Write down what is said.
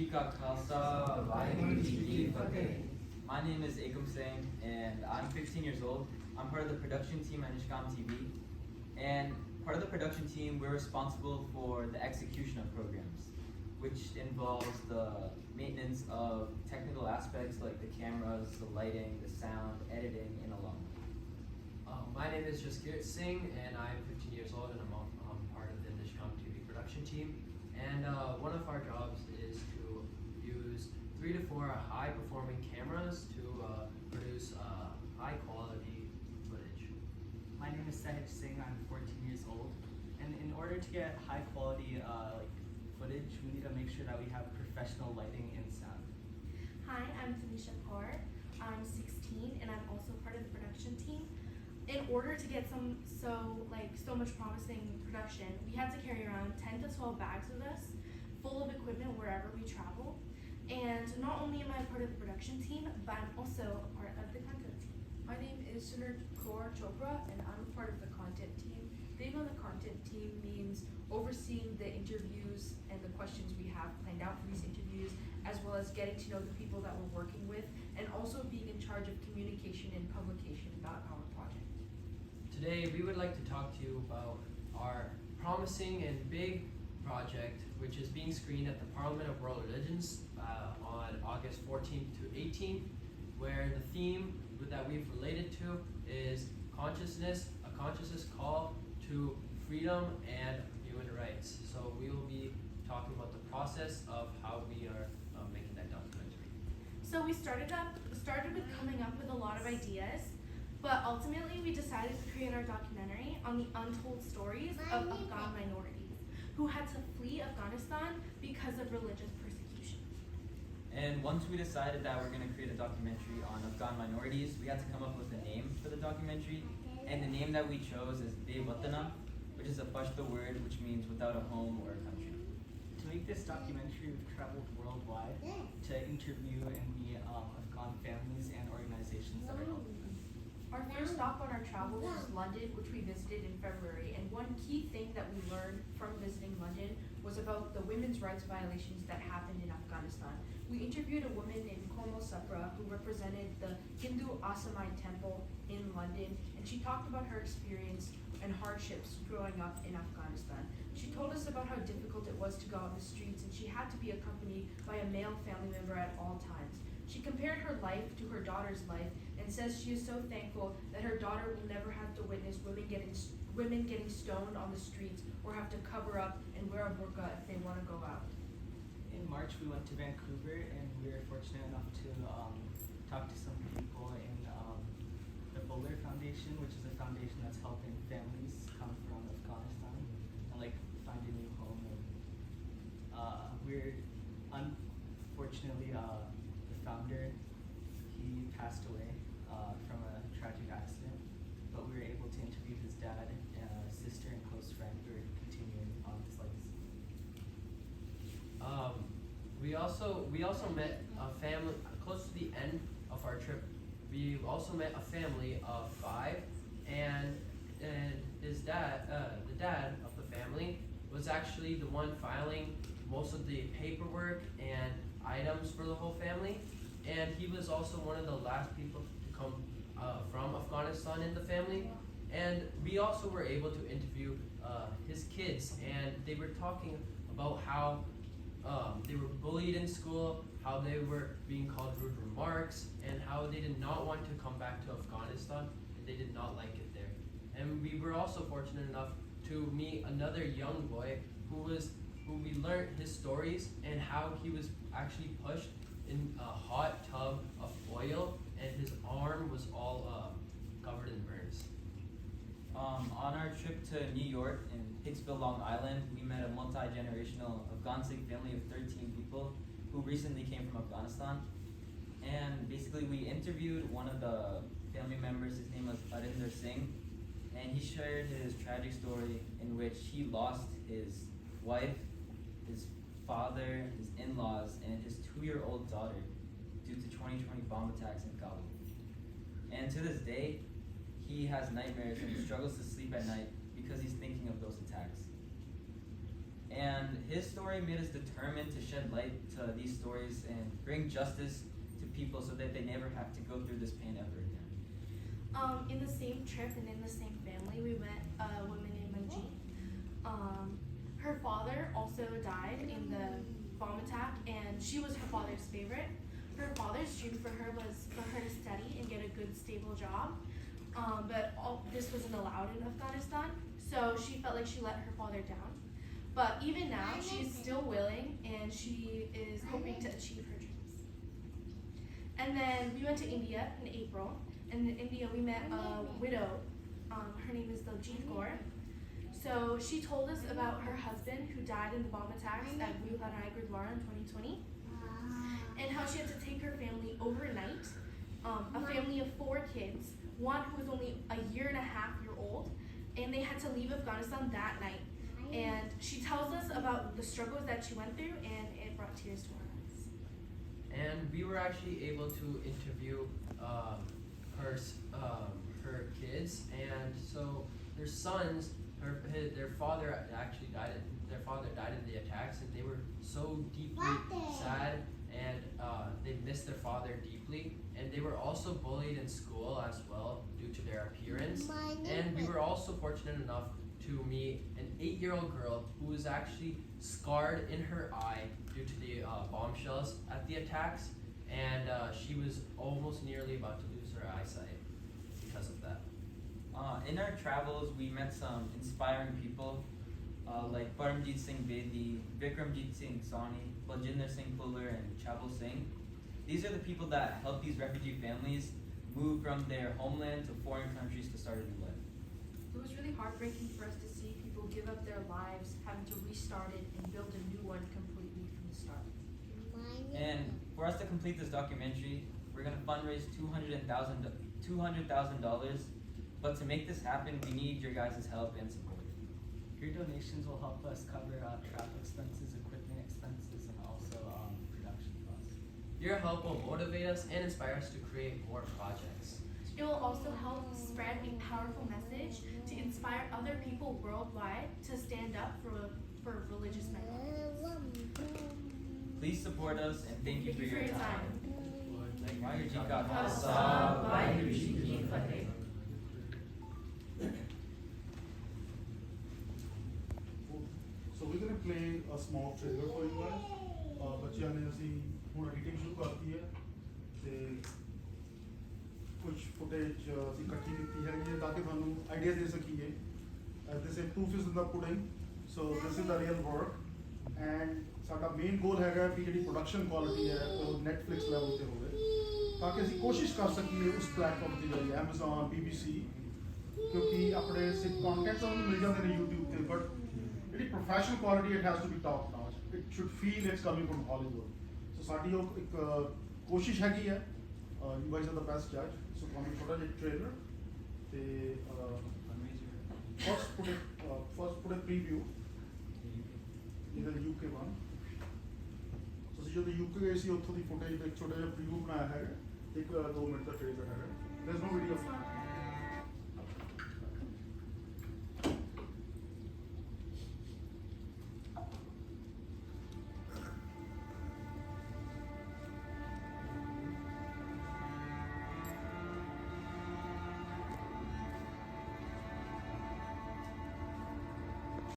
My name is Ekam Singh and I'm 15 years old. I'm part of the production team at Nishkam TV. And part of the production team, we're responsible for the execution of programs, which involves the maintenance of technical aspects like the cameras, the lighting, the sound, editing, and along. My name is Jaskirat Singh and I'm 15 years old and I'm part of the Nishkam TV production team. And one of our jobs is to use 3 to 4 high-performing cameras to produce high-quality footage. My name is Sahib Singh. I'm 14 years old, and in order to get high-quality footage, we need to make sure that we have professional lighting and sound. Hi, I'm Tanisha Kaur. I'm 16, and I'm also part of the production team. In order to get so much promising production, we had to carry around 10 to 12 bags with us, full of equipment wherever we travel. And not only am I a part of the production team, but I'm also a part of the content team. My name is Sunar Kaur Chopra and I'm a part of the content team. Being on the content team means overseeing the interviews and the questions we have planned out for these interviews, as well as getting to know the people that we're working with, and also being in charge of communication and publication about our project. Today we would like to talk to you about our promising and big project, which is being screened at the Parliament of World Religions on August 14th to 18th, where the theme that we've related to is consciousness, a consciousness call to freedom and human rights. So we will be talking about the process of how we are making that documentary. So we started with coming up with a lot of ideas, but ultimately we decided to create our documentary on the untold stories of Afghan minorities who had to flee Afghanistan because of religious persecution. And once we decided that we're going to create a documentary on Afghan minorities, we had to come up with a name for the documentary. And the name that we chose is Baywatana, which is a Pashto word which means without a home or a country. To make this documentary, we've traveled worldwide to interview and meet Afghan families and organizations that are helping them. Our first stop on our travels was London, which we visited in February, and one key thing that we learned from visiting London was about the women's rights violations that happened in Afghanistan. We interviewed a woman named Komal Sapra who represented the Hindu Asamai temple in London, and she talked about her experience and hardships growing up in Afghanistan. She told us about how difficult it was to go out in the streets, and she had to be accompanied by a male family member at all times. She compared her life to her daughter's life and says she is so thankful that her daughter will never have to witness women getting stoned on the streets or have to cover up and wear a burqa if they want to go out. In March, we went to Vancouver, and we were fortunate enough to talk to some people in the PoWR Foundation, which is a foundation that's helping families come from Afghanistan and find a new home. And we're unfortunately the founder, he passed away from a tragic accident, but we were able to interview his dad, sister, and close friend who are continuing on his legacy. We also met a family close to the end of our trip. We also met a family of 5, and his dad, the dad of the family, was actually the one filing most of the paperwork and items for the whole family, and he was also one of the last people to come from Afghanistan in the family. And we also were able to interview his kids, and they were talking about how they were bullied in school, how they were being called rude remarks, and how they did not want to come back to Afghanistan, and they did not like it there. And we were also fortunate enough to meet another young boy who we learned his stories and how he was actually pushed in a hot tub of oil, and his arm was all covered in burns. On our trip to New York in Hicksville, Long Island, we met a multi-generational Afghan Sikh family of 13 people who recently came from Afghanistan. And basically we interviewed one of the family members. His name was Arinder Singh, and he shared his tragic story in which he lost his wife, his father, his in-laws, and his 2-year-old daughter due to 2020 bomb attacks in Kabul. And to this day, he has nightmares and struggles to sleep at night because he's thinking of those attacks. And his story made us determined to shed light to these stories and bring justice to people so that they never have to go through this pain ever again. In the same trip and in the same family, we met a woman named Manjeet. Her father also died in the bomb attack, and she was her father's favorite. Her father's dream for her was for her to study and get a good, stable job, but all this wasn't allowed in Afghanistan, so she felt like she let her father down. But even now, she's still willing, and she is hoping to achieve her dreams. And then we went to India in April. And in India, we met a widow. Her name is Daljit Kaur. So she told us about her husband who died in the bomb attacks at Baywatana Gurdwara in 2020, and how she had to take her family overnight. A family of 4 kids, one who was only a year and a half old, and they had to leave Afghanistan that night. And she tells us about the struggles that she went through, and it brought tears to our eyes. And we were actually able to interview her kids, and so their sons, their father actually died. Their father died in the attacks, and they were so deeply sad, and they missed their father deeply. And they were also bullied in school as well due to their appearance. And we were also fortunate enough to meet an 8-year-old girl who was actually scarred in her eye due to the bombshells at the attacks, and she was almost nearly about to lose her eyesight because of that. In our travels, we met some inspiring people like Paramjit Singh Bedi, Vikramjit Singh Sawhney, Baljinder Singh Fuller, and Chabal Singh. These are the people that help these refugee families move from their homeland to foreign countries to start a new life. It was really heartbreaking for us to see people give up their lives, having to restart it and build a new one completely from the start. And for us to complete this documentary, we're going to fundraise $200,000. But to make this happen, we need your guys' help and support. Your donations will help us cover travel expenses, equipment expenses, and also production costs. Your help will motivate us and inspire us to create more projects. It will also help spread a powerful message to inspire other people worldwide to stand up for religious minorities. Please support us and thank you for your time. Like, Ji ka khalsa, Waheguru Ji ki Fateh. So we're going to play a small trailer for you guys. ਬੱਚਿਆਂ ਨੇ ਅਸੀਂ ਹੁਣ editing ਸ਼ੁਰੂ ਕਰਤੀ ਹੈ ਤੇ ਕੁਝ footage ਅਸੀਂ ਇਕੱਠੀ ਕੀਤੀ ਹੈਗੀ ਹੈ ਤਾਂ ਕਿ ਤੁਹਾਨੂੰ ਆਈਡੀਆ ਦੇ ਸਕੀਏ this is proof is in the pudding so this is the real work and ਸਾਡਾ ਮੇਨ ਗੋਲ ਹੈਗਾ ਕਿ ਜਿਹੜੀ ਪ੍ਰੋਡਕਸ਼ਨ ਕੁਆਲਿਟੀ ਹੈ ਉਹ ਨੈਟਫਲਿਕਸ ਲੈਵਲ ਤੇ ਹੋਵੇ ਤਾਂ ਕਿ ਅਸੀਂ ਕੋਸ਼ਿਸ਼ ਕਰ ਸਕੀਏ ਉਸ ਪਲੇਟਫਾਰਮ ਤੇ ਜਾਈਏ Amazon, BBC, ਕਿਉਂਕਿ ਆਪਣੇ ਸਿਰਫ ਕੰਟੈਂਟ ਤਾਂ ਮਿਲ ਜਾਂਦੇ ਨੇ YouTube ਤੇ ਬਟ ਜਿਹੜੀ professional quality it has to be top notch it should feel it's coming from Hollywood so ਸਾਡੀ ਉਹ ਇੱਕ ਕੋਸ਼ਿਸ਼ ਹੈਗੀ ਹੈ you guys are the best ਜੱਜ ਸੋ ਤੁਹਾਨੂੰ ਥੋੜਾ ਜਿਹਾ ਟ੍ਰੇਲਰ ਤੇ ਫਸਟ ਪੁਟ ਅ ਪ੍ਰੀਵਿਊ ਇਹਦਾ UK one ਸੋ ਅਸੀਂ ਜਦੋਂ UK ਗਏ ਸੀ ਉੱਥੋਂ ਦੀ ਫੁਟੇਜ ਦਾ ਇੱਕ ਛੋਟਾ ਜਿਹਾ ਪ੍ਰੀਵਿਊ ਬਣਾਇਆ ਹੈਗਾ ਇੱਕ 2 ਮਿੰਟ ਦਾ ਟ੍ਰੇਲਰ ਹੈਗਾ ਦੇयर इज नो ਵੀਡੀਓ